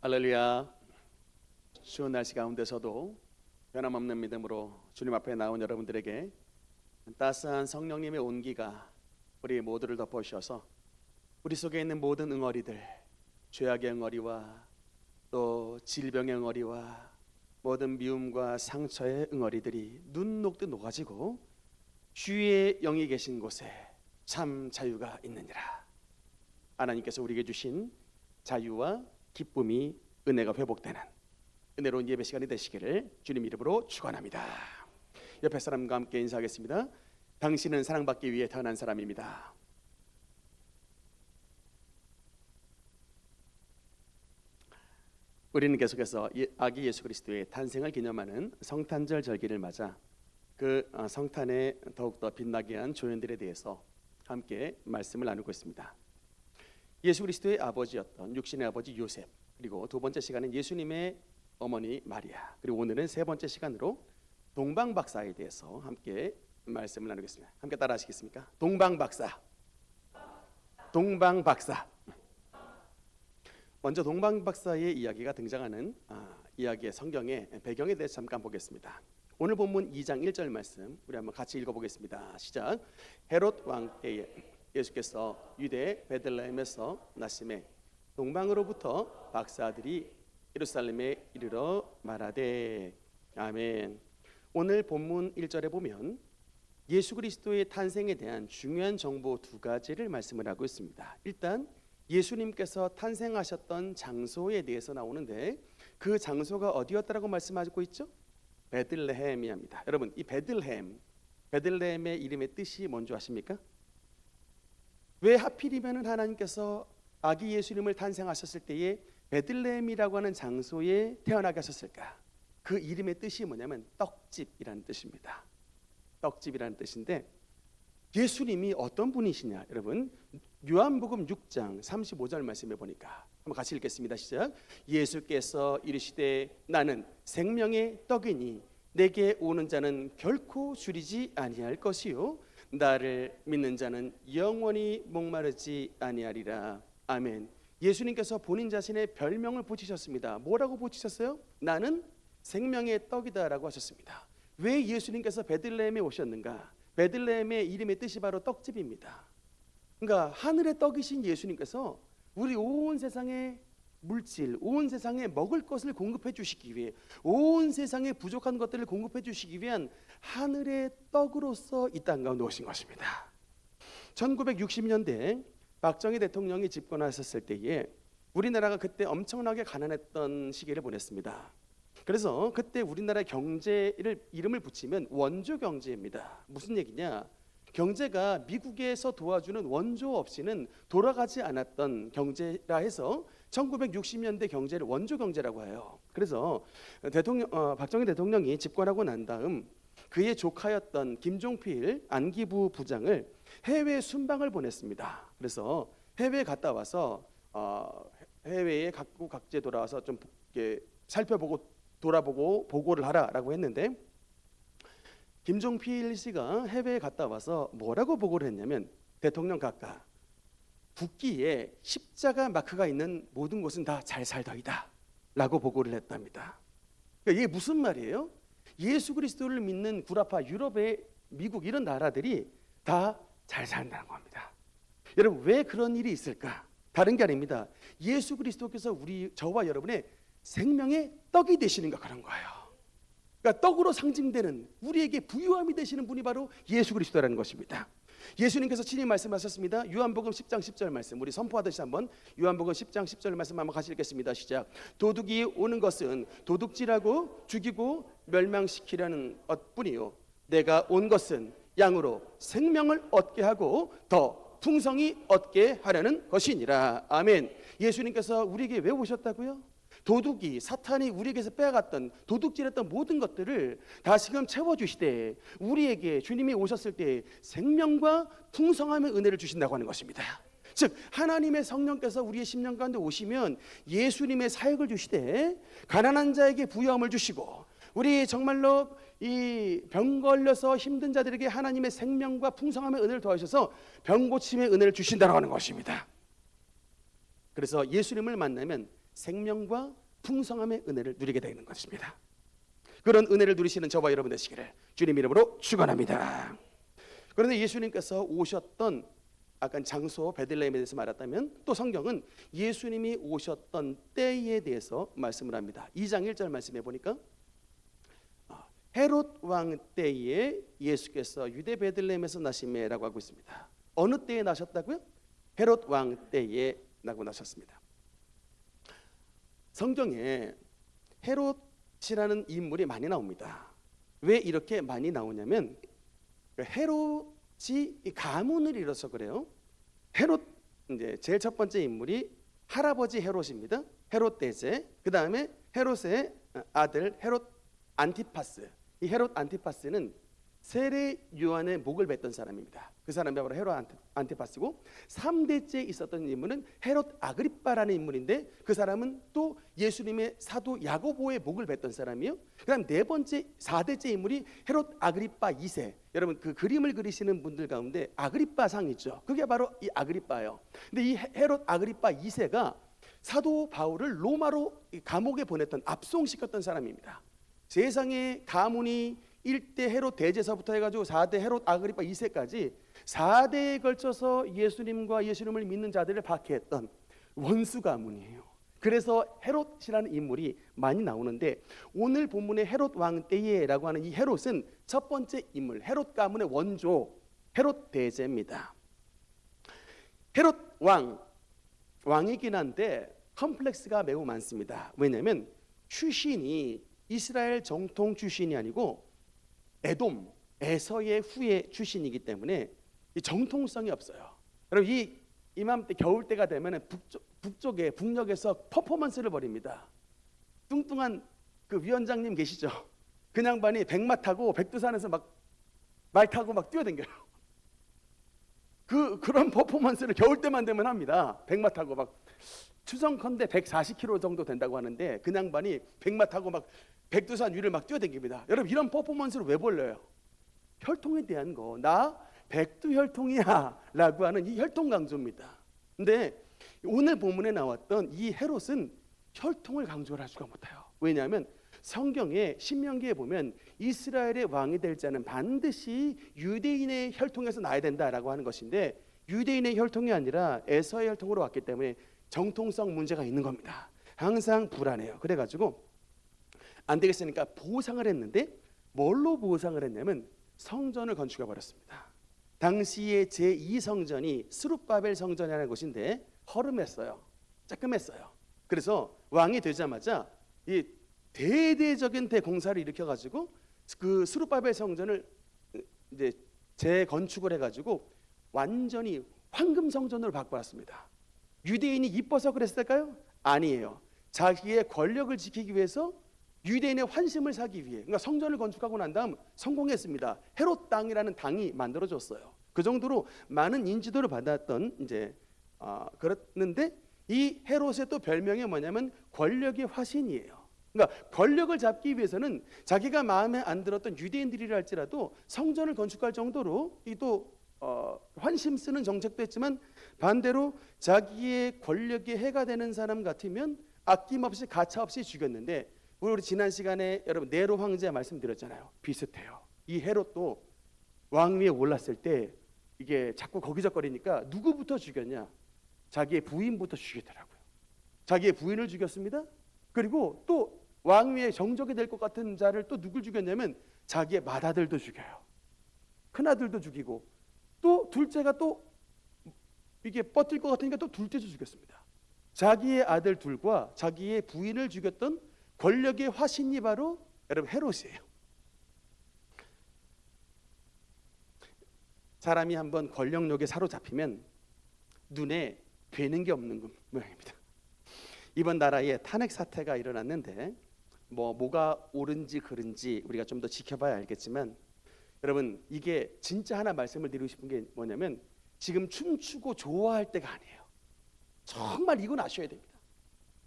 할렐루야. 추운 날씨 가운데서도 변함없는 믿음으로 주님 앞에 나온 여러분들에게 따스한 성령님의 온기가 우리 모두를 덮어주셔서 우리 속에 있는 모든 응어리들, 죄악의 응어리와 또 질병의 응어리와 모든 미움과 상처의 응어리들이 눈 녹듯 녹아지고 주의 영이 계신 곳에 참 자유가 있느니라. 하나님께서 우리에게 주신 자유와 기쁨이, 은혜가 회복되는 은혜로운 예배 시간이 되시기를 주님 이름으로 축원합니다. 옆에 사람과 함께 인사하겠습니다. 당신은 사랑받기 위해 태어난 사람입니다. 우리는 계속해서 아기 예수 그리스도의 탄생을 기념하는 성탄절 절기를 맞아 그 성탄에 더욱더 빛나게 한 조연들에 대해서 함께 말씀을 나누고 있습니다. 예수 그리스도의 아버지였던 육신의 아버지 요셉, 그리고 두 번째 시간은 예수님의 어머니 마리아, 그리고 오늘은 세 번째 시간으로 동방박사에 대해서 함께 말씀을 나누겠습니다. 함께 따라 하시겠습니까? 동방박사. 동방박사. 먼저 동방박사의 이야기가 등장하는 이야기의 성경의 배경에 대해서 잠깐 보겠습니다. 오늘 본문 2장 1절 말씀 우리 한번 같이 읽어보겠습니다. 시작. 헤롯 왕 때에 예수께서 유대 베들레헴에서 나심에 동방으로부터 박사들이 예루살렘에 이르러 말하되. 아멘. 오늘 본문 1절에 보면 예수 그리스도의 탄생에 대한 중요한 정보 두 가지를 말씀을 하고 있습니다. 일단 예수님께서 탄생하셨던 장소에 대해서 나오는데 그 장소가 어디였다라고 말씀하고 있죠? 베들레헴이랍니다. 여러분, 이 베들레헴의 이름의 뜻이 뭔지 아십니까? 왜 하필이면 하나님께서 아기 예수님을 탄생하셨을 때에 베들레헴이라고 하는 장소에 태어나게 하셨을까? 그 이름의 뜻이 뭐냐면 떡집이라는 뜻입니다. 떡집이라는 뜻인데 예수님이 어떤 분이시냐? 여러분, 요한복음 6장 35절 말씀해 보니까 한번 같이 읽겠습니다. 시작. 예수께서 이르시되 나는 생명의 떡이니 내게 오는 자는 결코 줄이지 아니할 것이요 나를 믿는 자는 영원히 목마르지 아니하리라. 아멘. 예수님께서 본인 자신의 별명을 붙이셨습니다. 뭐라고 붙이셨어요? 나는 생명의 떡이다라고 하셨습니다. 왜 예수님께서 베들레헴에 오셨는가? 베들레헴의 이름의 뜻이 바로 떡집입니다. 그러니까 하늘의 떡이신 예수님께서 우리 온 세상의 물질, 온 세상에 먹을 것을 공급해 주시기 위해, 온 세상에 부족한 것들을 공급해 주시기 위한 하늘의 떡으로서 이 땅 가운데 오신 것입니다. 1960년대 박정희 대통령이 집권하셨을 때에 우리나라가 그때 엄청나게 가난했던 시기를 보냈습니다. 그래서 그때 우리나라 경제를 이름을 붙이면 원조 경제입니다. 무슨 얘기냐? 경제가 미국에서 도와주는 원조 없이는 돌아가지 않았던 경제라 해서 1960년대 경제를 원조 경제라고 해요. 그래서 박정희 대통령이 집권하고 난 다음 그의 조카였던 김종필 안기부 부장을 해외 순방을 보냈습니다. 그래서 해외에 갔다 와서 해외에 각국각지에 돌아와서 좀 이렇게 살펴보고 돌아보고 보고를 하라라고 했는데 김종필 씨가 해외에 갔다 와서 뭐라고 보고를 했냐면 대통령 각하 국기에 십자가 마크가 있는 모든 곳은 다 잘 살더이다 라고 보고를 했답니다. 그러니까 이게 무슨 말이에요? 예수 그리스도를 믿는 구라파 유럽의 미국 이런 나라들이 다 잘 산다는 겁니다. 여러분, 왜 그런 일이 있을까? 다른 게 아닙니다. 예수 그리스도께서 저와 여러분의 생명의 떡이 되시는가 그런 거예요. 그러니까 떡으로 상징되는 우리에게 부유함이 되시는 분이 바로 예수 그리스도라는 것입니다. 예수님께서 친히 말씀하셨습니다. 요한복음 10장 10절 말씀 우리 선포하듯이 한번 요한복음 10장 10절 말씀 한번 같이 읽겠습니다. 시작. 도둑이 오는 것은 도둑질하고 죽이고 멸망시키려는 것뿐이요 내가 온 것은 양으로 생명을 얻게 하고 더 풍성히 얻게 하려는 것이니라. 아멘. 예수님께서 우리에게 왜 오셨다고요? 도둑이 사탄이 우리에게서 빼앗았던 도둑질했던 모든 것들을 다시금 채워주시되 우리에게 주님이 오셨을 때 생명과 풍성함의 은혜를 주신다고 하는 것입니다. 즉 하나님의 성령께서 우리의 심령 가운데 오시면 예수님의 사역을 주시되 가난한 자에게 부유함을 주시고 우리 정말로 이 병 걸려서 힘든 자들에게 하나님의 생명과 풍성함의 은혜를 더하셔서 병 고침의 은혜를 주신다고 하는 것입니다. 그래서 예수님을 만나면 생명과 풍성함의 은혜를 누리게 되는 것입니다. 그런 은혜를 누리시는 저와 여러분 되시기를 주님 이름으로 축원합니다. 그런데 예수님께서 오셨던 아까 장소 베들레헴에 대해서 말했다면 또 성경은 예수님이 오셨던 때에 대해서 말씀을 합니다. 2장 1절 말씀해 보니까 헤롯 왕 때에 예수께서 유대 베들레헴에서 나심에라고 하고 있습니다. 어느 때에 나셨다고요? 헤롯 왕 때에 라고 나셨습니다. 성경에 헤롯이라는 인물이 많이 나옵니다. 왜 이렇게 많이 나오냐면 헤롯이 가문을 이뤄서 그래요. 헤롯 이제 제일 첫 번째 인물이 할아버지 헤롯입니다. 헤롯 대제. 그 다음에 헤롯의 아들 헤롯 안티파스. 이 헤롯 안티파스는 세례 요한의 목을 뱉던 사람입니다. 그 사람이 바로 헤롯 안티파스고 3대째 있었던 인물은 헤롯 아그리빠라는 인물인데 그 사람은 또 예수님의 사도 야고보의 목을 뱉던 사람이요. 그다음 네 번째 4대째 인물이 헤롯 아그리빠 2세. 여러분 그 그림을 그리시는 분들 가운데 아그리빠 상 있죠. 그게 바로 이 아그리빠예요. 근데 이 헤롯 아그리빠 2세가 사도 바울을 로마로 감옥에 보냈던 압송시켰던 사람입니다. 세상의 가문이 1대 헤롯 대제서부터 해가지고 4대 헤롯 아그리빠 2세까지 4대에 걸쳐서 예수님을 믿는 자들을 박해했던 원수 가문이에요. 그래서 헤롯이라는 인물이 많이 나오는데 오늘 본문의 헤롯 왕 때에라고 하는 이 헤롯은 첫 번째 인물, 헤롯 가문의 원조 헤롯 대제입니다. 헤롯 왕이긴 한데 컴플렉스가 매우 많습니다. 왜냐하면 출신이 이스라엘 정통 출신이 아니고 에돔, 에서의 후예 출신이기 때문에 이 정통성이 없어요. 여러분 이맘때 겨울 때가 되면 북쪽에 북녘에서 퍼포먼스를 벌입니다. 뚱뚱한 그 위원장님 계시죠? 그 양반이 백마 타고 백두산에서 막 말 타고 막 뛰어댕겨요. 그런 퍼포먼스를 겨울 때만 되면 합니다. 백마 타고 막 추정컨대 140km 정도 된다고 하는데 그 양반이 백마 타고 막 백두산 위를 막 뛰어댕깁니다. 여러분 이런 퍼포먼스를 왜 벌려요? 혈통에 대한 거. 나 백두혈통이야 라고 하는 이 혈통 강조입니다. 근데 오늘 본문에 나왔던 이 헤롯은 혈통을 강조를 할 수가 못해요. 왜냐하면 성경에 신명기에 보면 이스라엘의 왕이 될 자는 반드시 유대인의 혈통에서 나야 된다라고 하는 것인데 유대인의 혈통이 아니라 에서의 혈통으로 왔기 때문에 정통성 문제가 있는 겁니다. 항상 불안해요. 그래가지고 안 되겠으니까 보상을 했는데 뭘로 보상을 했냐면 성전을 건축해 버렸습니다. 당시에 제2성전이 스룹바벨 성전이라는 곳인데 허름했어요. 쬐끔했어요. 그래서 왕이 되자마자 이 대대적인 대공사를 일으켜 가지고 그 스룹바벨 성전을 이제 재건축을 해 가지고 완전히 황금 성전으로 바꿔왔습니다. 유대인이 이뻐서 그랬을까요? 아니에요. 자기의 권력을 지키기 위해서 유대인의 환심을 사기 위해 그러니까 성전을 건축하고 난 다음 성공했습니다. 헤롯 당이라는 당이 만들어졌어요. 그 정도로 많은 인지도를 받았던 이제 그랬는데 이 헤롯의 또 별명이 뭐냐면 권력의 화신이에요. 그러니까 권력을 잡기 위해서는 자기가 마음에 안 들었던 유대인들이라 할지라도 성전을 건축할 정도로 이 또 환심 쓰는 정책도 했지만 반대로 자기의 권력에 해가 되는 사람 같으면 아낌없이 가차없이 죽였는데 우리 지난 시간에 여러분 네로 황제 말씀드렸잖아요. 비슷해요. 이 헤롯도 왕위에 올랐을 때 이게 자꾸 거기적거리니까 누구부터 죽였냐? 자기의 부인부터 죽이더라고요. 자기의 부인을 죽였습니다. 그리고 또 왕위에 정적이 될 것 같은 자를 또 누굴 죽였냐면 자기의 맏아들도 죽여요. 큰아들도 죽이고 또 둘째가 또 이게 뻗을 것 같으니까 또 둘째도 죽였습니다. 자기의 아들 둘과 자기의 부인을 죽였던 권력의 화신이 바로 여러분 헤롯이에요. 사람이 한번 권력욕에 사로잡히면 눈에 뵈는 게 없는 모양입니다. 이번 나라에 탄핵 사태가 일어났는데 뭐가 옳은지 그른지 우리가 좀 더 지켜봐야 알겠지만 여러분 이게 진짜 하나 말씀을 드리고 싶은 게 뭐냐면 지금 춤추고 좋아할 때가 아니에요. 정말 이건 아셔야 됩니다.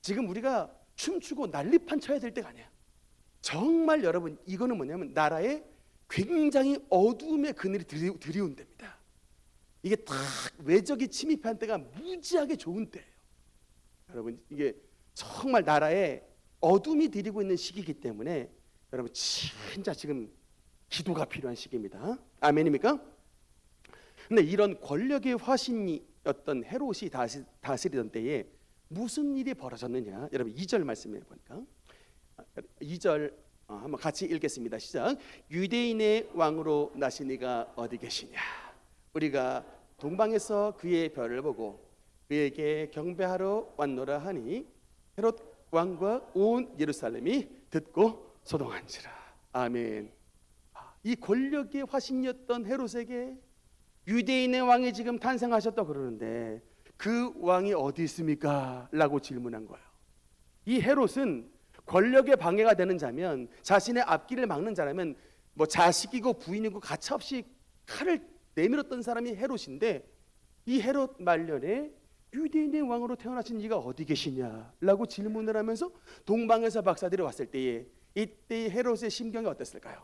지금 우리가 춤추고 난리판 쳐야 될 때가 아니야. 정말 여러분 이거는 뭐냐면 나라에 굉장히 어두움의 그늘이 들이온 때입니다. 이게 딱 외적이 침입한 때가 무지하게 좋은 때예요. 여러분 이게 정말 나라에 어둠이 들이고 있는 시기이기 때문에 여러분 진짜 지금 기도가 필요한 시기입니다. 아멘입니까? 근데 이런 권력의 화신이었던 헤롯이 다스리던 때에 무슨 일이 벌어졌느냐? 여러분 2절 말씀해 보니까 2절 한번 같이 읽겠습니다. 시작. 유대인의 왕으로 나신 이가 어디 계시냐? 우리가 동방에서 그의 별을 보고 그에게 경배하러 왔노라 하니 헤롯 왕과 온 예루살렘이 듣고 소동한지라. 아멘. 이 권력의 화신이었던 헤롯에게 유대인의 왕이 지금 탄생하셨다 그러는데 그 왕이 어디 있습니까? 라고 질문한 거예요. 이 헤롯은 권력의 방해가 되는 자면, 자신의 앞길을 막는 자라면 뭐 자식이고 부인이고 가차없이 칼을 내밀었던 사람이 헤롯인데, 이 헤롯 말년에 유대인의 왕으로 태어나신 이가 어디 계시냐라고 질문을 하면서 동방에서 박사들이 왔을 때에 이때 헤롯의 심경이 어땠을까요?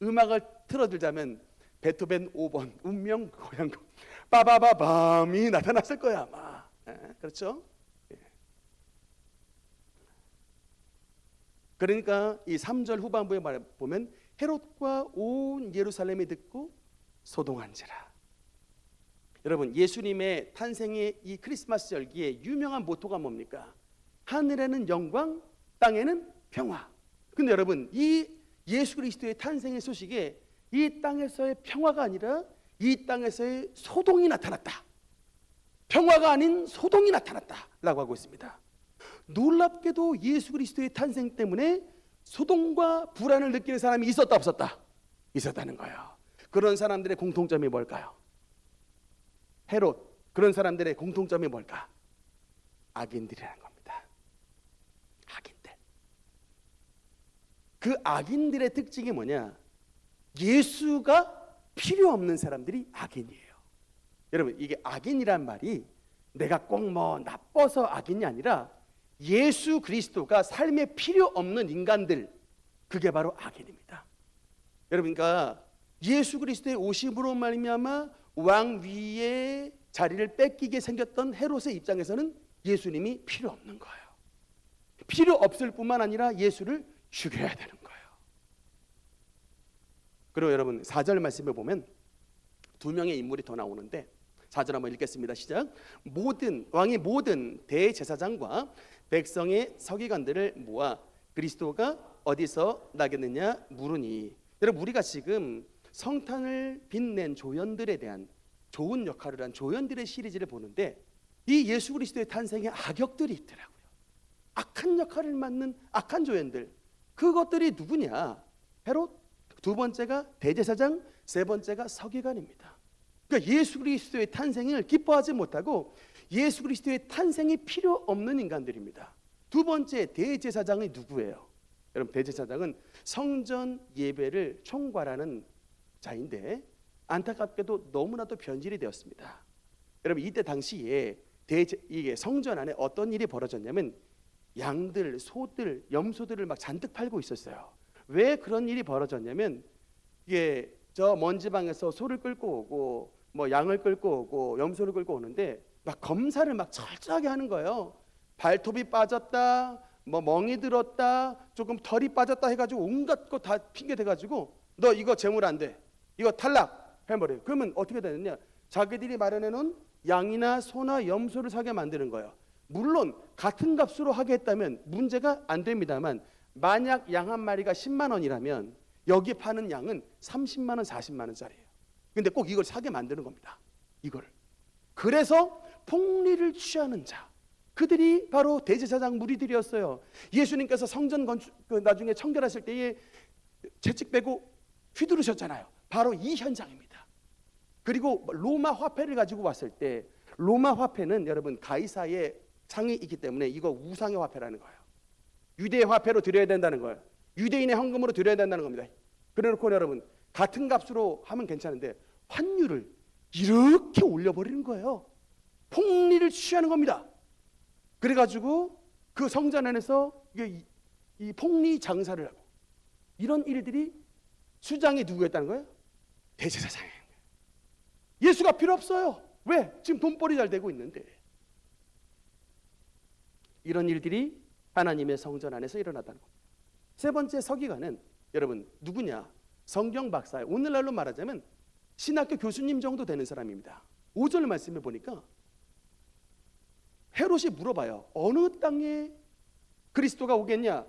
음악을 틀어들자면 베토벤 5번 운명 고향곡 빠바바밤이 나타났을 거야 아마. 그렇죠? 그러니까 이 3절 후반부에 말해 보면 헤롯과 온 예루살렘이 듣고 소동한지라. 여러분 예수님의 탄생의 이 크리스마스 절기의 유명한 모토가 뭡니까? 하늘에는 영광, 땅에는 평화. 근데 여러분 이 예수 그리스도의 탄생의 소식에 이 땅에서의 평화가 아니라 이 땅에서의 소동이 나타났다. 평화가 아닌 소동이 나타났다 라고 하고 있습니다. 놀랍게도 예수 그리스도의 탄생 때문에 소동과 불안을 느끼는 사람이 있었다 없었다? 있었다는 거예요. 그런 사람들의 공통점이 뭘까요? 헤롯, 그런 사람들의 공통점이 뭘까? 악인들이라는 겁니다. 악인들. 그 악인들의 특징이 뭐냐? 예수가 필요 없는 사람들이 악인이에요. 여러분 이게 악인이란 말이 내가 꼭 뭐 나빠서 악인이 아니라 예수 그리스도가 삶에 필요 없는 인간들, 그게 바로 악인입니다. 여러분 그러니까 예수 그리스도의 오심으로 말미암아 왕 위의 자리를 뺏기게 생겼던 헤롯의 입장에서는 예수님이 필요 없는 거예요. 필요 없을 뿐만 아니라 예수를 죽여야 되는 거예요. 그리고 여러분 4절 말씀에 보면 두 명의 인물이 더 나오는데 4절 한번 읽겠습니다. 시작. 왕이 모든 대제사장과 백성의 서기관들을 모아 그리스도가 어디서 나겠느냐 물으니. 여러분 우리가 지금 성탄을 빛낸 조연들에 대한 좋은 역할을 한 조연들의 시리즈를 보는데 이 예수 그리스도의 탄생에 악역들이 있더라고요. 악한 역할을 맡는 악한 조연들. 그것들이 누구냐? 헤롯, 두 번째가 대제사장, 세 번째가 서기관입니다. 그러니까 예수 그리스도의 탄생을 기뻐하지 못하고 예수 그리스도의 탄생이 필요 없는 인간들입니다. 두 번째 대제사장이 누구예요? 여러분 대제사장은 성전 예배를 총괄하는 자인데 안타깝게도 너무나도 변질이 되었습니다. 여러분 이때 당시에 이게 성전 안에 어떤 일이 벌어졌냐면 양들, 소들, 염소들을 막 잔뜩 팔고 있었어요. 왜 그런 일이 벌어졌냐면 이게 저 먼 지방에서 소를 끌고 오고 뭐 양을 끌고 오고 염소를 끌고 오는데 막 검사를 막 철저하게 하는 거예요. 발톱이 빠졌다, 뭐 멍이 들었다, 조금 털이 빠졌다 해가지고 온갖 거 다 핑계 대가지고 너 이거 재물 안 돼, 이거 탈락 해버려요. 그러면 어떻게 되느냐? 자기들이 마련해놓은 양이나 소나 염소를 사게 만드는 거예요. 물론 같은 값으로 하게 했다면 문제가 안 됩니다만 만약 양 한 마리가 10만 원이라면 여기 파는 양은 30만 원, 40만 원짜리예요. 근데 꼭 이걸 사게 만드는 겁니다. 이걸. 그래서 폭리를 취하는 자, 그들이 바로 대제사장 무리들이었어요. 예수님께서 성전 건축 나중에 청결하실 때에 채찍 빼고 휘두르셨잖아요. 바로 이 현장입니다. 그리고 로마 화폐를 가지고 왔을 때 로마 화폐는 여러분 가이사의 상이 있기 때문에 이거 우상의 화폐라는 거예요. 유대의 화폐로 드려야 된다는 거예요. 유대인의 헌금으로 드려야 된다는 겁니다. 그래놓고 여러분 같은 값으로 하면 괜찮은데 환율을 이렇게 올려버리는 거예요. 폭리를 취하는 겁니다. 그래가지고 그 성전 안에서 이 폭리 장사를 하고 이런 일들이 수장이 누구였다는 거예요? 대제사장이에요. 예수가 필요 없어요. 왜? 지금 돈벌이 잘 되고 있는데. 이런 일들이 하나님의 성전 안에서 일어났다는 겁니다. 세 번째 서기관은 여러분 누구냐? 성경 박사예요. 오늘날로 말하자면 신학교 교수님 정도 되는 사람입니다. 5절 말씀에 보니까 헤롯이 물어봐요. 어느 땅에 그리스도가 오겠냐?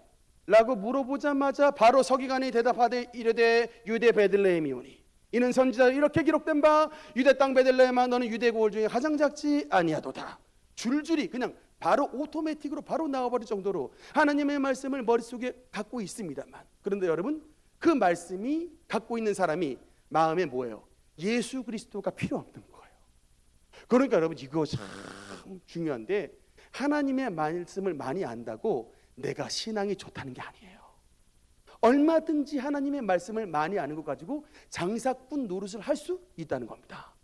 라고 물어보자마자 바로 서기관이 대답하되 이르되 유대 베들레헴이오니 이는 선지자로 이렇게 기록된 바 유대 땅 베들레헴아 너는 유대 고을 중에 가장 작지 아니하도다. 줄줄이 그냥 바로 오토매틱으로 바로 나와버릴 정도로 하나님의 말씀을 머릿속에 갖고 있습니다만, 그런데 여러분 그 말씀이 갖고 있는 사람이 마음에 뭐예요? 예수 그리스도가 필요 없는 거예요. 그러니까 여러분 이거 참 중요한데, 하나님의 말씀을 많이 안다고 내가 신앙이 좋다는 게 아니에요. 얼마든지 하나님의 말씀을 많이 아는 것 가지고 장사꾼 노릇을 할 수 있다는 겁니다.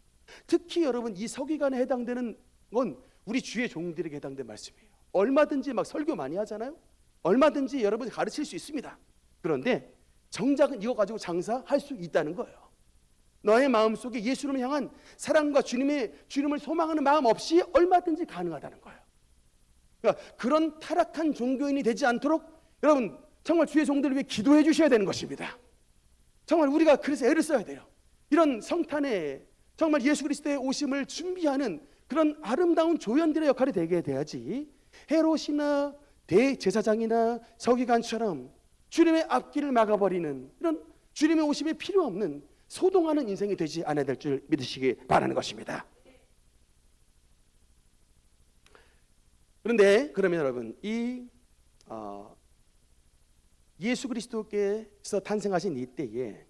특히 여러분 이 서기관에 해당되는 건 우리 주의 종들에게 해당된 말씀이에요. 얼마든지 막 설교 많이 하잖아요. 얼마든지 여러분 가르칠 수 있습니다. 그런데 정작은 이거 가지고 장사할 수 있다는 거예요. 너의 마음속에 예수님을 향한 사랑과 주님을 소망하는 마음 없이 얼마든지 가능하다는 거예요. 그러니까 그런 타락한 종교인이 되지 않도록 여러분 정말 주의 종들을 위해 기도해 주셔야 되는 것입니다. 정말 우리가 그래서 애를 써야 돼요. 이런 성탄에 정말 예수 그리스도의 오심을 준비하는 그런 아름다운 조연들의 역할이 되게 돼야지, 헤롯이나 대제사장이나 서기관처럼 주님의 앞길을 막아버리는 이런 주님의 오심이 필요 없는 소동하는 인생이 되지 않아야 될 줄 믿으시기 바라는 것입니다. 그런데 그러면 여러분 이 예수 그리스도께서 탄생하신 이때에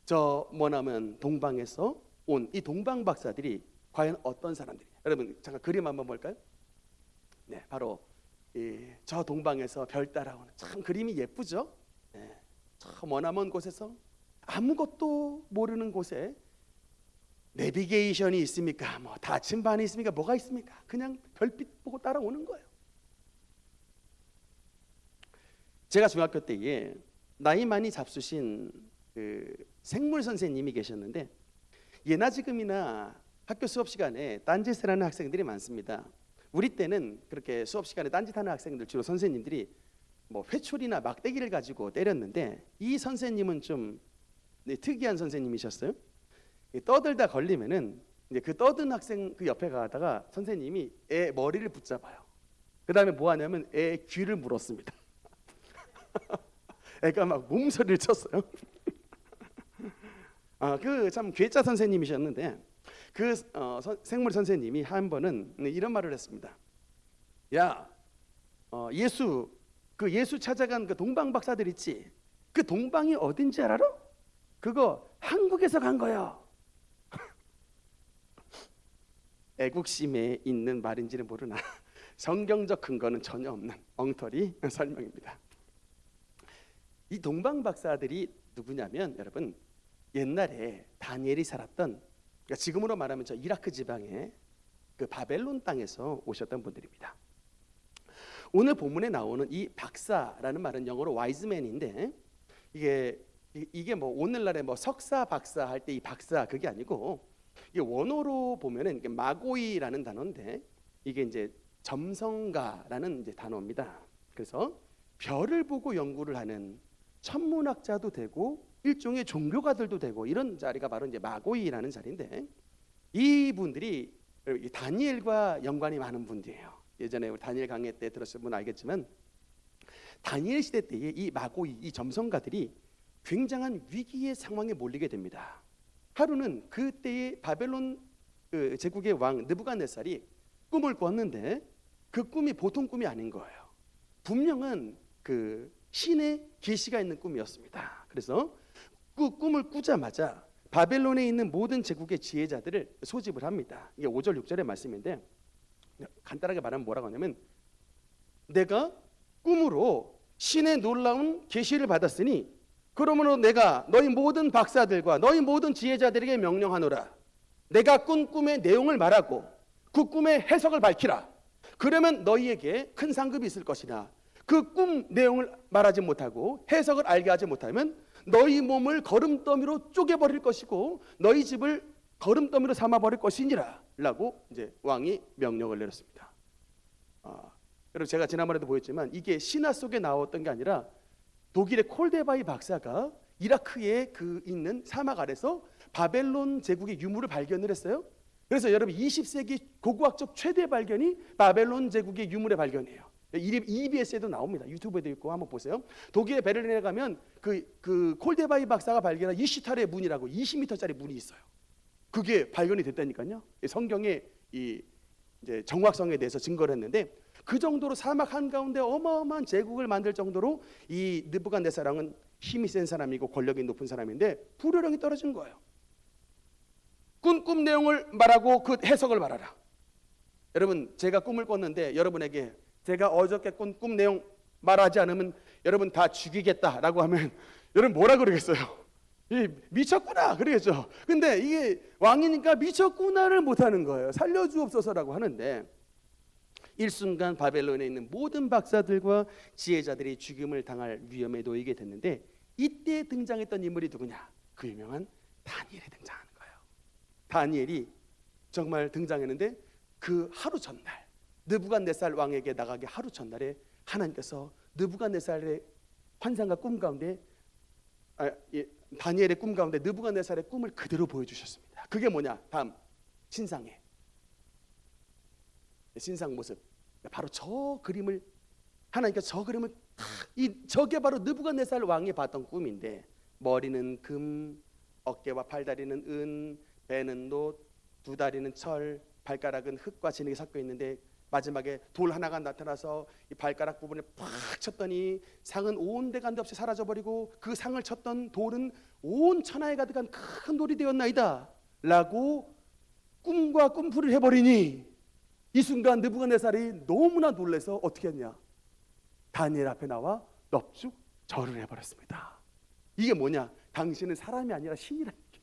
저 머나먼 동방에서 온 이 동방 박사들이 과연 어떤 사람들이냐? 여러분 잠깐 그림 한번 볼까요? 네, 바로 저 동방에서 별 따라오는 참 그림이 예쁘죠? 네, 저 머나먼 곳에서 아무것도 모르는 곳에 내비게이션이 있습니까? 뭐 다침반이 있습니까? 뭐가 있습니까? 그냥 별빛 보고 따라오는 거예요. 제가 중학교 때에 나이 많이 잡수신 그 생물 선생님이 계셨는데, 예나 지금이나 학교 수업 시간에 딴짓을 하는 학생들이 많습니다. 우리 때는 그렇게 수업 시간에 딴짓하는 학생들 주로 선생님들이 뭐 회초리나 막대기를 가지고 때렸는데, 이 선생님은 좀 특이한 선생님이셨어요. 떠들다 걸리면은 이제 그 떠든 학생 그 옆에 가다가 선생님이 애 머리를 붙잡아요. 그 다음에 뭐 하냐면 애 귀를 물었습니다. 애가 막 몸소리를 쳤어요. 그 참 괴짜 선생님이셨는데, 그 생물 선생님이 한 번은 이런 말을 했습니다. 야, 예수 찾아간 그 동방 박사들 있지? 그 동방이 어딘지 알아? 그거 한국에서 간 거야. 애국심에 있는 말인지는 모르나 성경적 근거는 전혀 없는 엉터리 설명입니다. 이 동방 박사들이 누구냐면 여러분 옛날에 다니엘이 살았던, 그러니까 지금으로 말하면 저 이라크 지방의 그 바벨론 땅에서 오셨던 분들입니다. 오늘 본문에 나오는 이 박사라는 말은 영어로 와이즈맨인데, 이게 뭐 오늘날에 뭐 석사 박사 할 때 이 박사 그게 아니고, 이게 원어로 보면은 이게 마고이라는 단어인데, 이게 이제 점성가라는 이제 단어입니다. 그래서 별을 보고 연구를 하는 천문학자도 되고 일종의 종교가들도 되고 이런 자리가 바로 이제 마고이라는 자리인데, 이분들이 다니엘과 연관이 많은 분들이에요. 예전에 우리 다니엘 강의 때 들었을 분 알겠지만, 다니엘 시대 때에 이 마고이, 이 점성가들이 굉장한 위기의 상황에 몰리게 됩니다. 하루는 그때의 바벨론 제국의 왕 느부갓네살이 꿈을 꿨는데 그 꿈이 보통 꿈이 아닌 거예요. 분명은 그 신의 계시가 있는 꿈이었습니다. 그래서 그 꿈을 꾸자마자 바벨론에 있는 모든 제국의 지혜자들을 소집을 합니다. 이게 5절 6절의 말씀인데, 간단하게 말하면 뭐라고 하냐면, 내가 꿈으로 신의 놀라운 계시를 받았으니 그러므로 내가 너희 모든 박사들과 너희 모든 지혜자들에게 명령하노라. 내가 꾼 꿈의 내용을 말하고 그 꿈의 해석을 밝히라. 그러면 너희에게 큰 상급이 있을 것이나 그 꿈 내용을 말하지 못하고 해석을 알게 하지 못하면 너희 몸을 거름더미로 쪼개버릴 것이고 너희 집을 거름더미로 삼아버릴 것이니라 라고 이제 왕이 명령을 내렸습니다. 여러분 제가 지난번에도 보였지만 이게 신화 속에 나왔던 게 아니라 독일의 콜데바이 박사가 이라크에 있는 사막 아래서 바벨론 제국의 유물을 발견을 했어요. 그래서 여러분 20세기 고고학적 최대 발견이 바벨론 제국의 유물의 발견이에요. EBS에도 나옵니다. 유튜브에도 있고 한번 보세요. 독일의 베를린에 가면 그 콜데바이 박사가 발견한 이슈타르의 문이라고 20m짜리 문이 있어요. 그게 발견이 됐다니까요. 성경의 이제 정확성에 대해서 증거를 했는데 그 정도로 사막 한가운데 어마어마한 제국을 만들 정도로 이 느부갓네살왕은 힘이 센 사람이고 권력이 높은 사람인데 불효령이 떨어진 거예요. 꿈 내용을 말하고 그 해석을 말하라. 여러분 제가 꿈을 꿨는데 여러분에게 제가 어저께 꾼 꿈 내용 말하지 않으면 여러분 다 죽이겠다라고 하면 여러분 뭐라 그러겠어요? 미쳤구나 그러겠죠. 근데 이게 왕이니까 미쳤구나를 못하는 거예요. 살려주옵소서라고 하는데 일순간 바벨론에 있는 모든 박사들과 지혜자들이 죽임을 당할 위험에 놓이게 됐는데 이때 등장했던 인물이 누구냐? 그 유명한 다니엘이 등장하는 거예요. 다니엘이 정말 등장했는데 그 하루 전날 느부갓네살 왕에게 나가기 하루 전날에 하나님께서 느부갓네살의 환상과 꿈 가운데 다니엘의 꿈 가운데 느부갓네살의 꿈을 그대로 보여주셨습니다. 그게 뭐냐? 다음 신상의 신상 모습. 바로 저 그림을 하나님께서 저 그림을 저게 바로 느부갓네살 왕이 봤던 꿈인데 머리는 금, 어깨와 팔다리는 은, 배는 놋, 두 다리는 철, 발가락은 흙과 진흙이 섞여 있는데 마지막에 돌 하나가 나타나서 이 발가락 부분에 팍 쳤더니 상은 온 데간데 없이 사라져버리고 그 상을 쳤던 돌은 온 천하에 가득한 큰 돌이 되었나이다 라고 꿈과 꿈풀이를 해버리니 이 순간 느부갓네살이 너무나 놀라서 어떻게 했냐? 다니엘 앞에 나와 넙죽 절을 해버렸습니다. 이게 뭐냐? 당신은 사람이 아니라 신이라는 게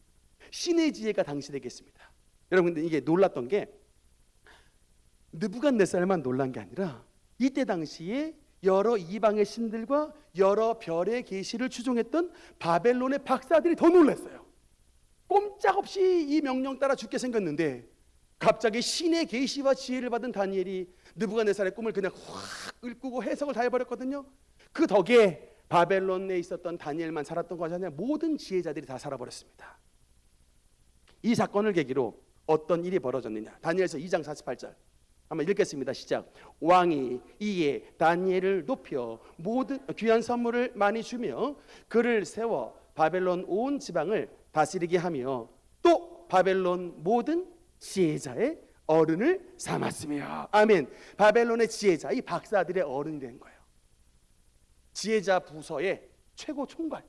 신의 지혜가 당신에게 있습니다. 여러분 근데 이게 놀랐던 게 느부갓네살만 놀란 게 아니라 이때 당시에 여러 이방의 신들과 여러 별의 계시를 추종했던 바벨론의 박사들이 더 놀랐어요. 꼼짝없이 이 명령 따라 죽게 생겼는데 갑자기 신의 계시와 지혜를 받은 다니엘이 느부갓네살의 꿈을 그냥 확 읊고 해석을 다 해버렸거든요. 그 덕에 바벨론에 있었던 다니엘만 살았던 것이 아니라 모든 지혜자들이 다 살아버렸습니다. 이 사건을 계기로 어떤 일이 벌어졌느냐? 다니엘서 2장 48절 한번 읽겠습니다. 시작. 왕이 이에 다니엘을 높여 모든 귀한 선물을 많이 주며 그를 세워 바벨론 온 지방을 다스리게 하며 또 바벨론 모든 지혜자의 어른을 삼았으며. 아멘. 바벨론의 지혜자, 이 박사들의 어른이 된 거예요. 지혜자 부서의 최고 총괄,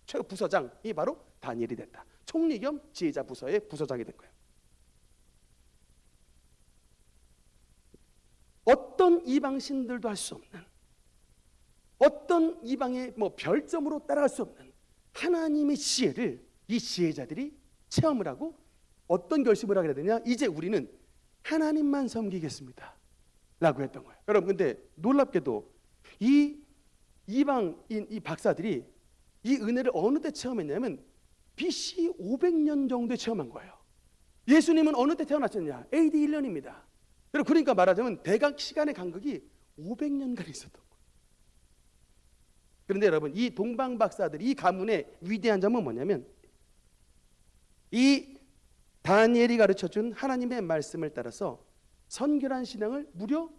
최고 부서장이 바로 다니엘이 됐다. 총리 겸 지혜자 부서의 부서장이 된 거예요. 어떤 이방 신들도 할 수 없는, 어떤 이방의 별점으로 따라갈 수 없는 하나님의 지혜를 이 지혜자들이 체험을 하고 어떤 결심을 하게 되냐? 이제 우리는 하나님만 섬기겠습니다 라고 했던 거예요. 여러분 근데 놀랍게도 이 이방인 이 박사들이 이 은혜를 어느 때 체험했냐면 BC 500년 정도에 체험한 거예요. 예수님은 어느 때 태어나셨냐? AD 1년입니다. 그러니까 말하자면 대각 시간의 간극이 500년간 있었던 거예요. 그런데 여러분 이 동방 박사들, 이 가문의 위대한 점은 뭐냐면 이 다니엘이 가르쳐준 하나님의 말씀을 따라서 선결한 신앙을 무려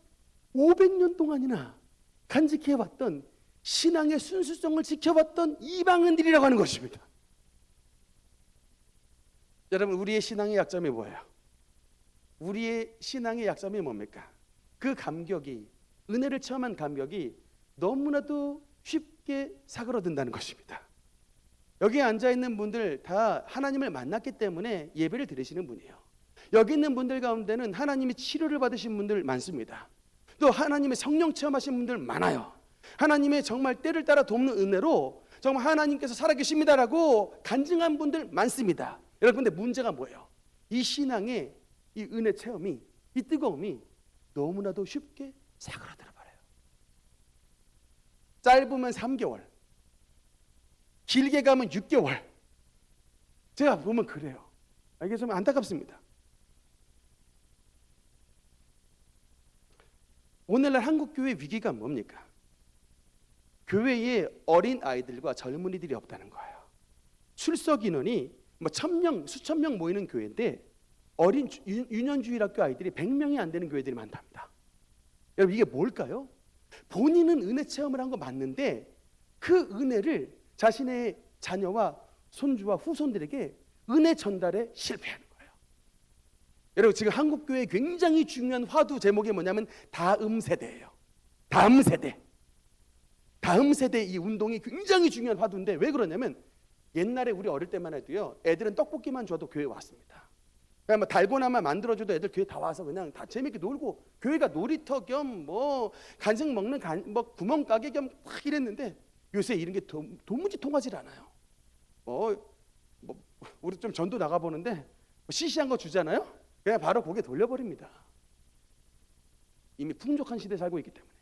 500년 동안이나 간직해왔던 신앙의 순수성을 지켜왔던 이방인들이라고 하는 것입니다. 여러분 우리의 신앙의 약점이 뭐예요? 우리의 신앙의 약점이 뭡니까? 그 감격이, 은혜를 체험한 감격이 너무나도 쉽게 사그러든다는 것입니다. 여기에 앉아있는 분들 다 하나님을 만났기 때문에 예배를 드리시는 분이에요. 여기 있는 분들 가운데는 하나님의 치료를 받으신 분들 많습니다. 또 하나님의 성령 체험하신 분들 많아요. 하나님의 정말 때를 따라 돕는 은혜로 정말 하나님께서 살아계십니다라고 간증한 분들 많습니다. 여러분 근데 문제가 뭐예요? 이 신앙의 이 은혜 체험이, 이 뜨거움이 너무나도 쉽게 사그라들어 버려요. 짧으면 3개월, 길게 가면 6개월. 제가 보면 그래요. 이게 좀 안타깝습니다. 오늘날 한국교회 위기가 뭡니까? 교회에 어린 아이들과 젊은이들이 없다는 거예요. 출석 인원이 뭐 1,000명, 수천 명 모이는 교회인데 어린 유년주일학교 아이들이 100명이 안 되는 교회들이 많답니다. 여러분, 이게 뭘까요? 본인은 은혜 체험을 한 거 맞는데 그 은혜를 자신의 자녀와 손주와 후손들에게 은혜 전달에 실패하는 거예요. 여러분, 지금 한국교회의 굉장히 중요한 화두 제목이 뭐냐면 다음 세대예요. 다음 세대. 다음 세대 이 운동이 굉장히 중요한 화두인데 왜 그러냐면 옛날에 우리 어릴 때만 해도요, 애들은 떡볶이만 줘도 교회 왔습니다. 그냥 뭐 달고나만 만들어줘도 애들 교회 다 와서 그냥 다 재밌게 놀고, 교회가 놀이터 겸 뭐 간식 먹는 뭐 구멍가게 겸 막 이랬는데 요새 이런 게 도무지 통하질 않아요. 뭐 우리 좀 전도 나가 보는데 뭐 시시한 거 주잖아요. 그냥 바로 고개 돌려버립니다. 이미 풍족한 시대에 살고 있기 때문에.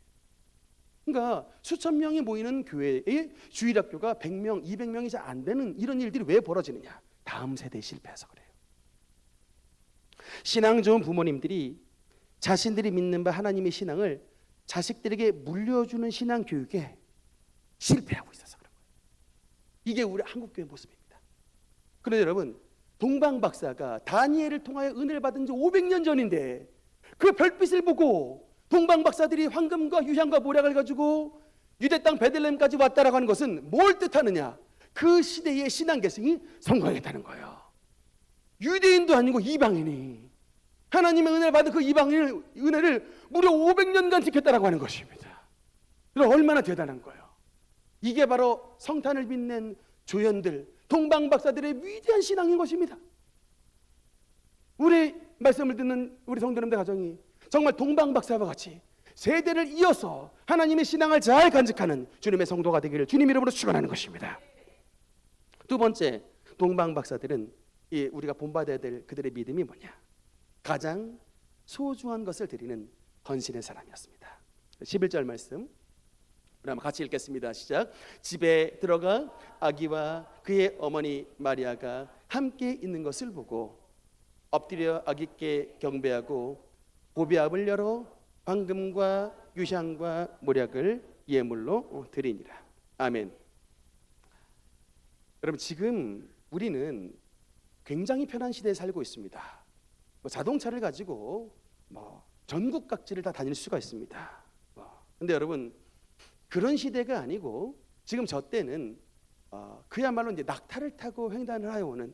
그러니까 수천 명이 모이는 교회의 주일학교가 100명, 200명이 잘 안 되는 이런 일들이 왜 벌어지느냐? 다음 세대에 실패해서 그래요. 신앙 좋은 부모님들이 자신들이 믿는 바 하나님의 신앙을 자식들에게 물려주는 신앙 교육에 실패하고 있어서 그런 거예요. 이게 우리 한국교회 모습입니다. 그런데 여러분, 동방 박사가 다니엘을 통하여 은혜를 받은 지 500년 전인데 그 별빛을 보고 동방 박사들이 황금과 유향과 모략을 가지고 유대 땅 베들레헴까지 왔다라고 하는 것은 뭘 뜻하느냐? 그 시대의 신앙 계승이 성공했다는 거예요. 유대인도 아니고 이방인이 하나님의 은혜를 받은 그 이방인의 은혜를 무려 500년간 지켰다라고 하는 것입니다. 얼마나 대단한 거예요. 이게 바로 성탄을 빛낸 조연들, 동방 박사들의 위대한 신앙인 것입니다. 우리 말씀을 듣는 우리 성도님들 가정이 정말 동방 박사와 같이 세대를 이어서 하나님의 신앙을 잘 간직하는 주님의 성도가 되기를 주님 이름으로 축원하는 것입니다. 두 번째, 동방 박사들은 우리가 본받아야 될 그들의 믿음이 뭐냐? 가장 소중한 것을 드리는 헌신의 사람이었습니다. 11절 말씀 우리 한번 같이 읽겠습니다. 시작. 집에 들어가 아기와 그의 어머니 마리아가 함께 있는 것을 보고 엎드려 아기께 경배하고 보배압을 열어 황금과 유향과 모략을 예물로 드리니라. 아멘. 여러분, 지금 우리는 굉장히 편한 시대에 살고 있습니다. 자동차를 가지고 전국 각지를 다 다닐 수가 있습니다. 근데 여러분, 그런 시대가 아니고 지금 저 때는 그야말로 이제 낙타를 타고 횡단을 하여 오는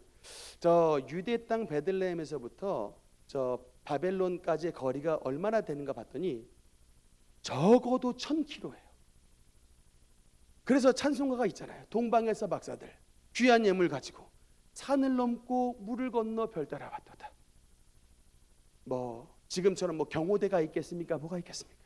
저 유대 땅 베들레헴에서부터 저 바벨론까지의 거리가 얼마나 되는가 봤더니 적어도 1000km예요. 그래서 찬송가가 있잖아요. 동방에서 박사들 귀한 예물 가지고 산을 넘고 물을 건너 별 따라 왔도다. 지금처럼 경호대가 있겠습니까? 뭐가 있겠습니까?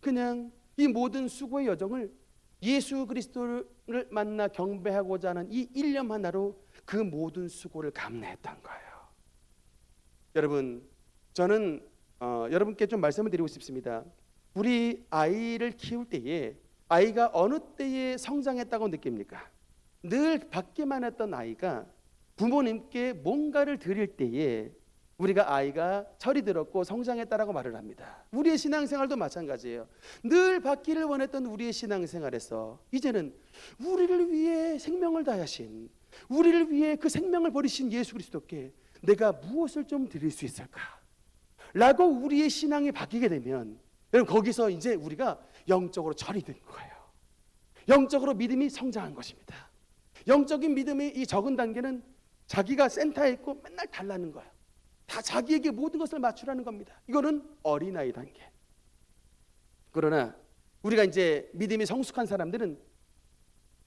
그냥 이 모든 수고의 여정을 예수 그리스도를 만나 경배하고자 하는 이 일념 하나로 그 모든 수고를 감내했던 거예요. 여러분, 저는 여러분께 좀 말씀을 드리고 싶습니다. 우리 아이를 키울 때에 아이가 어느 때에 성장했다고 느낍니까? 늘 받기만 했던 아이가 부모님께 뭔가를 드릴 때에 우리가 아이가 철이 들었고 성장했다라고 말을 합니다. 우리의 신앙생활도 마찬가지예요. 늘 받기를 원했던 우리의 신앙생활에서 이제는 우리를 위해 생명을 다하신, 우리를 위해 그 생명을 버리신 예수 그리스도께 내가 무엇을 좀 드릴 수 있을까? 라고 우리의 신앙이 바뀌게 되면 여러분, 거기서 이제 우리가 영적으로 철이 된 거예요. 영적으로 믿음이 성장한 것입니다. 영적인 믿음의 이 적은 단계는 자기가 센터에 있고 맨날 달라는 거예요. 다 자기에게 모든 것을 맞추라는 겁니다. 이거는 어린아이 단계. 그러나 우리가 이제 믿음이 성숙한 사람들은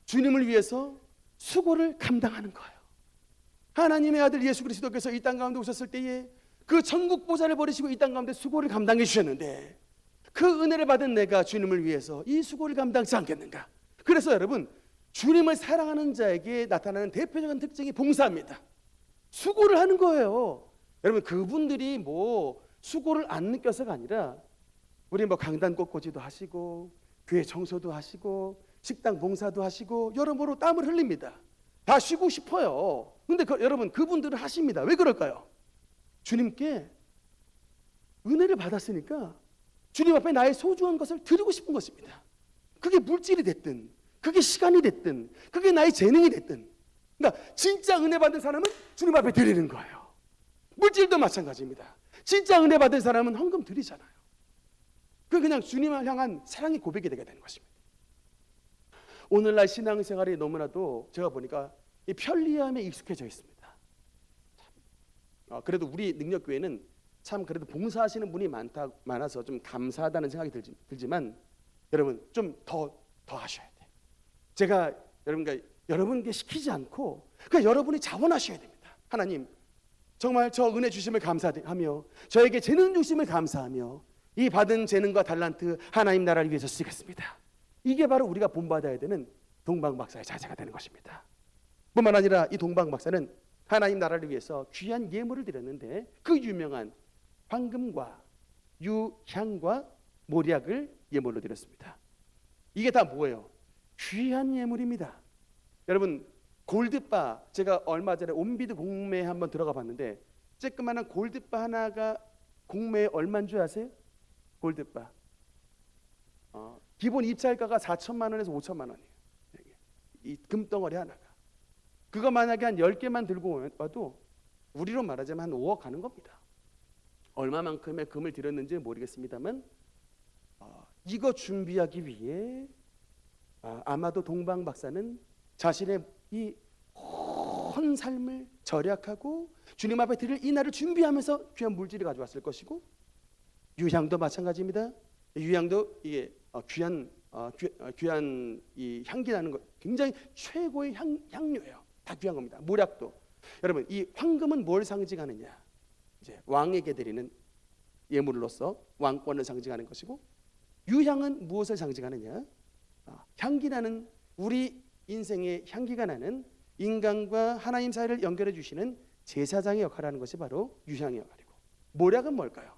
주님을 위해서 수고를 감당하는 거예요. 하나님의 아들 예수 그리스도께서 이 땅 가운데 오셨을 때에 그 천국 보좌를 버리시고 이 땅 가운데 수고를 감당해 주셨는데 그 은혜를 받은 내가 주님을 위해서 이 수고를 감당치 않겠는가? 그래서 여러분, 주님을 사랑하는 자에게 나타나는 대표적인 특징이 봉사입니다. 수고를 하는 거예요. 여러분, 그분들이 수고를 안 느껴서가 아니라 우리 강단 꽃꽂이도 하시고 교회 청소도 하시고 식당 봉사도 하시고 여러모로 땀을 흘립니다. 다 쉬고 싶어요. 근데 여러분, 그분들은 하십니다. 왜 그럴까요? 주님께 은혜를 받았으니까 주님 앞에 나의 소중한 것을 드리고 싶은 것입니다. 그게 물질이 됐든, 그게 시간이 됐든, 그게 나의 재능이 됐든, 그러니까 진짜 은혜 받은 사람은 주님 앞에 드리는 거예요. 물질도 마찬가지입니다. 진짜 은혜 받은 사람은 헌금 드리잖아요. 그건 그냥 주님을 향한 사랑의 고백이 되게 되는 것입니다. 오늘날 신앙생활이 너무나도 제가 보니까 이 편리함에 익숙해져 있습니다. 그래도 우리 능력교회는 참 그래도 봉사하시는 분이 많아서 좀 감사하다는 생각이 들지만 여러분 좀 더 하셔야 돼요. 제가 여러분께 시키지 않고 그냥 여러분이 자원하셔야 됩니다. 하나님 정말 저 은혜 주심을 감사하며 저에게 재능 주심을 감사하며 이 받은 재능과 달란트 하나님 나라를 위해서 쓰겠습니다. 이게 바로 우리가 본받아야 되는 동방박사의 자세가 되는 것입니다. 뿐만 아니라 이 동방박사는 하나님 나라를 위해서 귀한 예물을 드렸는데 그 유명한 황금과 유향과 모략을 예물로 드렸습니다. 이게 다 뭐예요? 귀한 예물입니다. 여러분 골드바, 제가 얼마 전에 온비드 공매에 한번 들어가 봤는데 쬐끄만한 골드바 하나가 공매에 얼마인 줄 아세요? 골드바 기본 입찰가가 4천만 원에서 5천만 원이에요. 이 금덩어리 하나가. 그거 만약에 한 10개만 들고 와도 우리로 말하자면 한 5억 가는 겁니다. 얼마만큼의 금을 들였는지 모르겠습니다만 이거 준비하기 위해 아마도 동방 박사는 자신의 이 온 삶을 절약하고 주님 앞에 드릴 이 날을 준비하면서 귀한 물질을 가져왔을 것이고, 유향도 마찬가지입니다. 유향도 이게 귀한 이 향기 나는 것, 굉장히 최고의 향료예요. 다 귀한 겁니다. 모략도. 여러분 이 황금은 뭘 상징하느냐? 이제 왕에게 드리는 예물로서 왕권을 상징하는 것이고, 유향은 무엇을 상징하느냐? 향기 나는, 우리 인생의 향기가 나는 인간과 하나님 사이를 연결해 주시는 제사장의 역할을 하는 것이 바로 유향의 역할이고, 모략은 뭘까요?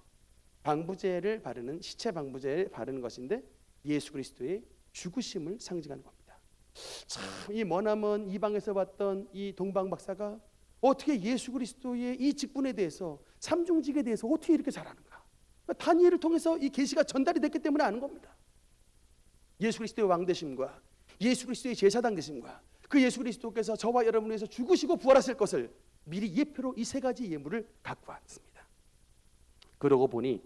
방부제를 바르는, 시체 방부제를 바르는 것인데 예수 그리스도의 죽으심을 상징하는 겁니다. 참 이 머나먼 이방에서 봤던 이 동방 박사가 어떻게 예수 그리스도의 이 직분에 대해서, 삼중직에 대해서 어떻게 이렇게 잘 아는가? 다니엘을 통해서 이 계시가 전달이 됐기 때문에 아는 겁니다. 예수 그리스도의 왕 되심과 예수 그리스도의 제사장 되심과 그 예수 그리스도께서 저와 여러분을 위해서 죽으시고 부활하실 것을 미리 예표로 이 세 가지 예물을 갖고 왔습니다. 그러고 보니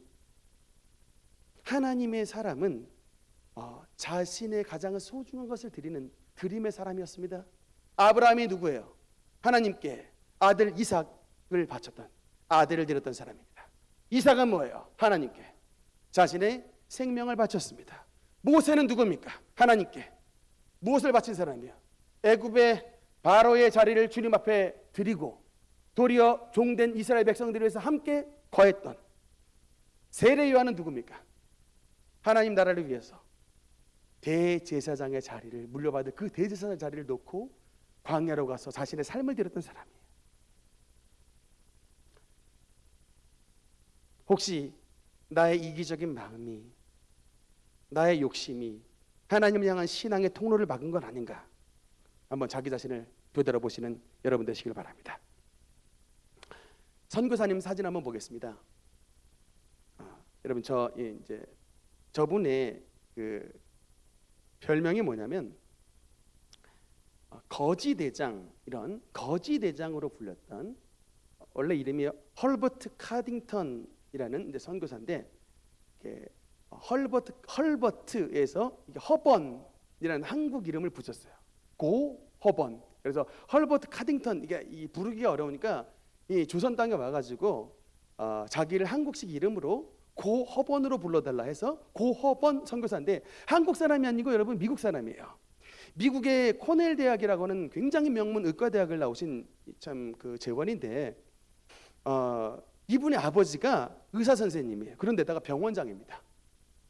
하나님의 사람은 자신의 가장 소중한 것을 드리는 드림의 사람이었습니다. 아브라함이 누구예요? 하나님께 아들 이삭을 바쳤던, 아들을 드렸던 사람입니다. 이삭은 뭐예요? 하나님께 자신의 생명을 바쳤습니다. 모세는 누굽니까? 하나님께 무엇을 바친 사람이에요? 애굽의 바로의 자리를 주님 앞에 드리고 도리어 종된 이스라엘 백성들을 위해서 함께 거했던 세례 요한은 누굽니까? 하나님 나라를 위해서 대제사장의 자리를 물려받을 그 대제사장 자리를 놓고 광야로 가서 자신의 삶을 드렸던 사람이에요. 혹시 나의 이기적인 마음이, 나의 욕심이 하나님을 향한 신앙의 통로를 막은 건 아닌가? 한번 자기 자신을 되돌아보시는 여러분 되시길 바랍니다. 선교사님 사진 한번 보겠습니다. 여러분 저분의 그 별명이 뭐냐면 거지대장, 이런 거지대장으로 불렸던, 원래 이름이 헐버트 카딩턴이라는 이제 선교사인데, 헐버트에서 허번이라는 한국 이름을 붙였어요. 고 허번. 그래서 헐버트 카딩턴, 이게 이 부르기가 어려우니까 이 조선 땅에 와가지고 자기를 한국식 이름으로 고 허번으로 불러달라 해서 고 허번 선교사인데, 한국 사람이 아니고 여러분 미국 사람이에요. 미국의 코넬 대학이라고 하는 굉장히 명문 의과 대학을 나오신 참 그 재원인데, 이분의 아버지가 의사 선생님이에요. 그런데다가 병원장입니다.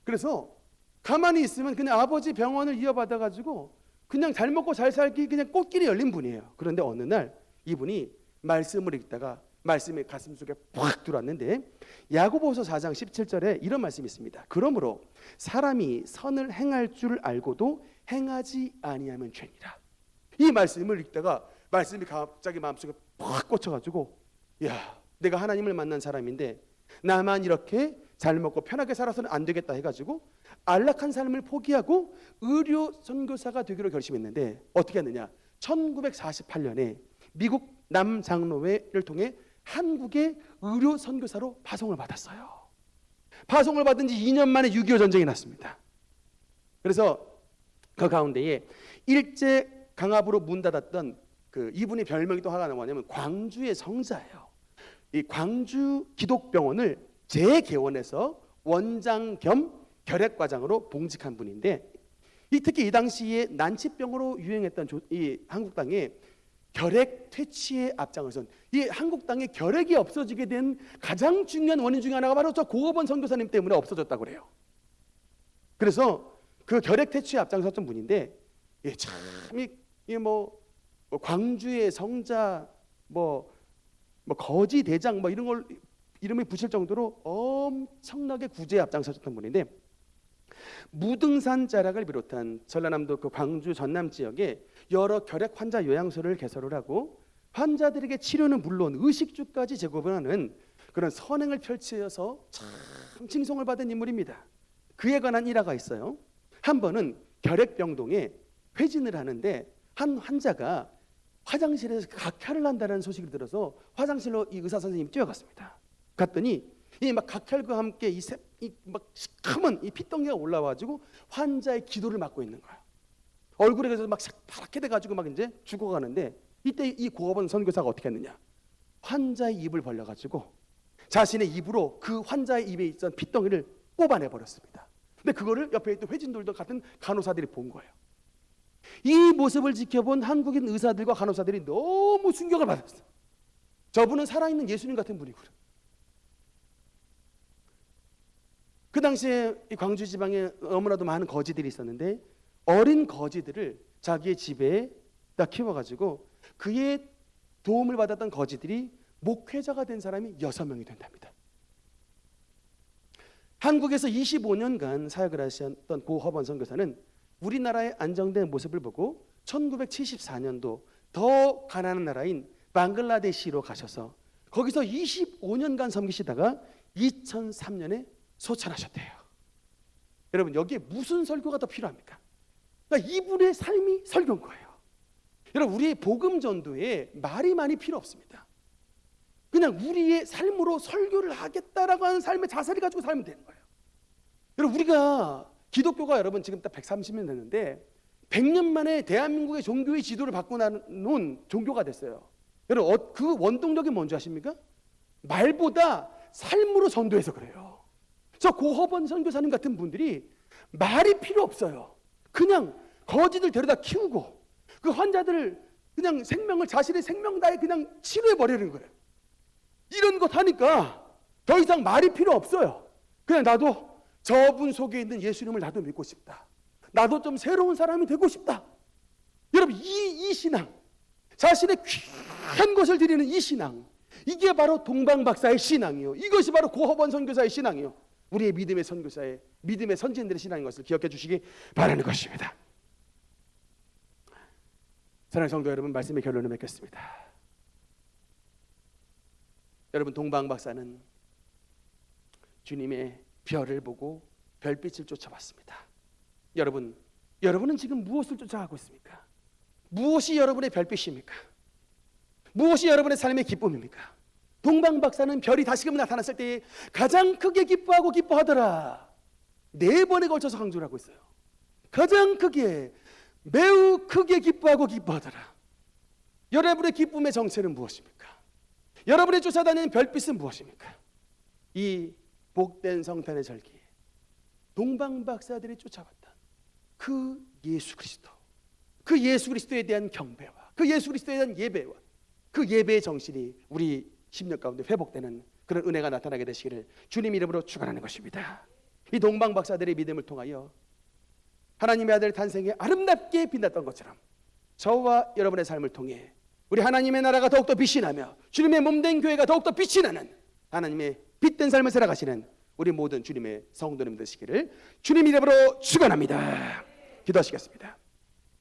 그래서 가만히 있으면 그냥 아버지 병원을 이어받아 가지고 그냥 잘 먹고 잘 살기 그냥 꽃길이 열린 분이에요. 그런데 어느 날 이분이 말씀을 읽다가 말씀이 가슴 속에 팍 들어왔는데, 야고보서 4장 17절에 이런 말씀이 있습니다. 그러므로 사람이 선을 행할 줄 알고도 행하지 아니하면 죄니라. 이 말씀을 읽다가 말씀이 갑자기 마음속에 팍 꽂혀가지고, 야, 내가 하나님을 만난 사람인데 나만 이렇게 잘 먹고 편하게 살아서는 안 되겠다 해가지고 안락한 삶을 포기하고 의료 선교사가 되기로 결심했는데 어떻게 했느냐? 1948년에 미국 남장로회를 통해 한국의 의료 선교사로 파송을 받았어요. 파송을 받은 지 2년 만에 6.25 전쟁이 났습니다. 그래서 그 가운데에 일제 강압으로 문 닫았던 이분의 별명이 또 하나 뭐냐면 광주의 성자예요. 이 광주 기독병원을 재개원해서 원장 겸 결핵과장으로 봉직한 분인데, 특히 이 당시에 난치병으로 유행했던 이 한국 땅에 결핵 퇴치에 앞장서선, 이 한국 땅에 결핵이 없어지게 된 가장 중요한 원인 중에 하나가 바로 저 고업원 선교사님 때문에 없어졌다고 그래요. 그래서 그 결핵 퇴치에 앞장섰던 분인데, 광주의 성자, 거지 대장 이런 걸 이름을 붙일 정도로 엄청나게 구제에 앞장서셨던 분인데, 무등산 자락을 비롯한 전라남도 그 광주 전남 지역에 여러 결핵 환자 요양소를 개설을 하고 환자들에게 치료는 물론 의식주까지 제공을 하는 그런 선행을 펼쳐서 참 칭송을 받은 인물입니다. 그에 관한 일화가 있어요. 한 번은 결핵병동에 회진을 하는데 한 환자가 화장실에서 각혈을 한다는 소식을 들어서 화장실로 이 의사 선생님이 뛰어갔습니다. 갔더니 이 각혈과 함께 이 시커먼 이 피덩이가 올라와가지고 환자의 기도를 막고 있는 거야. 얼굴에 그래서 파랗게 돼가지고 이제 죽어가는데, 이때 이 고업원 선교사가 어떻게 했느냐? 환자의 입을 벌려가지고 자신의 입으로 그 환자의 입에 있던 피덩이를 뽑아내 버렸습니다. 근데 그거를 옆에 있던 회진들도 같은 간호사들이 본 거예요. 이 모습을 지켜본 한국인 의사들과 간호사들이 너무 충격을 받았어요. 저분은 살아있는 예수님 같은 분이구나. 그 당시에 이 광주 지방에 너무나도 많은 거지들이 있었는데 어린 거지들을 자기의 집에 딱 키워가지고 그의 도움을 받았던 거지들이 목회자가 된 사람이 6명이 된답니다. 한국에서 25년간 사역을 하셨던 고허번 선교사는 우리나라의 안정된 모습을 보고 1974년도 더 가난한 나라인 방글라데시로 가셔서 거기서 25년간 섬기시다가 2003년에 소천하셨대요. 여러분, 여기에 무슨 설교가 더 필요합니까? 그러니까 이분의 삶이 설교인 거예요. 여러분, 우리의 복음 전도에 말이 많이 필요 없습니다. 그냥 우리의 삶으로 설교를 하겠다라고 하는 삶의 자세를 가지고 살면 되는 거예요. 여러분, 우리가 기독교가 여러분 지금 딱 130년 됐는데 100년 만에 대한민국의 종교의 지도를 바꿔놓은 종교가 됐어요. 여러분, 그 원동력이 뭔지 아십니까? 말보다 삶으로 전도해서 그래요. 저 고허번 선교사님 같은 분들이 말이 필요 없어요. 그냥 거지들 데려다 키우고 그 환자들을 그냥 자신의 생명 다해 그냥 치료해 버리는 거예요. 이런 것 하니까 더 이상 말이 필요 없어요. 그냥 나도 저분 속에 있는 예수님을 나도 믿고 싶다. 나도 좀 새로운 사람이 되고 싶다. 여러분, 이 신앙, 자신의 귀한 것을 드리는 이 신앙, 이게 바로 동방박사의 신앙이요. 이것이 바로 고허번 선교사의 신앙이요. 우리의 믿음의 선교사의, 믿음의 선진들의 신앙인 것을 기억해 주시기 바라는 것입니다. 사랑하는 성도 여러분, 말씀의 결론을 맺겠습니다. 여러분, 동방박사는 주님의 별을 보고 별빛을 쫓아봤습니다. 여러분은 지금 무엇을 쫓아가고 있습니까? 무엇이 여러분의 별빛입니까? 무엇이 여러분의 삶의 기쁨입니까? 동방박사는 별이 다시금 나타났을 때 가장 크게 기뻐하고 기뻐하더라. 4번에 걸쳐서 강조를 하고 있어요. 가장 크게, 매우 크게 기뻐하고 기뻐하더라. 여러분의 기쁨의 정체는 무엇입니까? 여러분이 쫓아다니는 별빛은 무엇입니까? 이 복된 성탄의 절기에 동방박사들이 쫓아왔던 그 예수 그리스도, 그 예수 그리스도에 대한 경배와 그 예수 그리스도에 대한 예배와 그 예배의 정신이 우리 심령 가운데 회복되는 그런 은혜가 나타나게 되시기를 주님 이름으로 축원하는 것입니다. 이 동방박사들의 믿음을 통하여 하나님의 아들 탄생에 아름답게 빛났던 것처럼 저와 여러분의 삶을 통해 우리 하나님의 나라가 더욱더 빛이 나며 주님의 몸된 교회가 더욱더 빛이 나는 하나님의 빛된 삶을 살아가시는 우리 모든 주님의 성도님 되시기를 주님 이름으로 축원합니다. 기도하시겠습니다.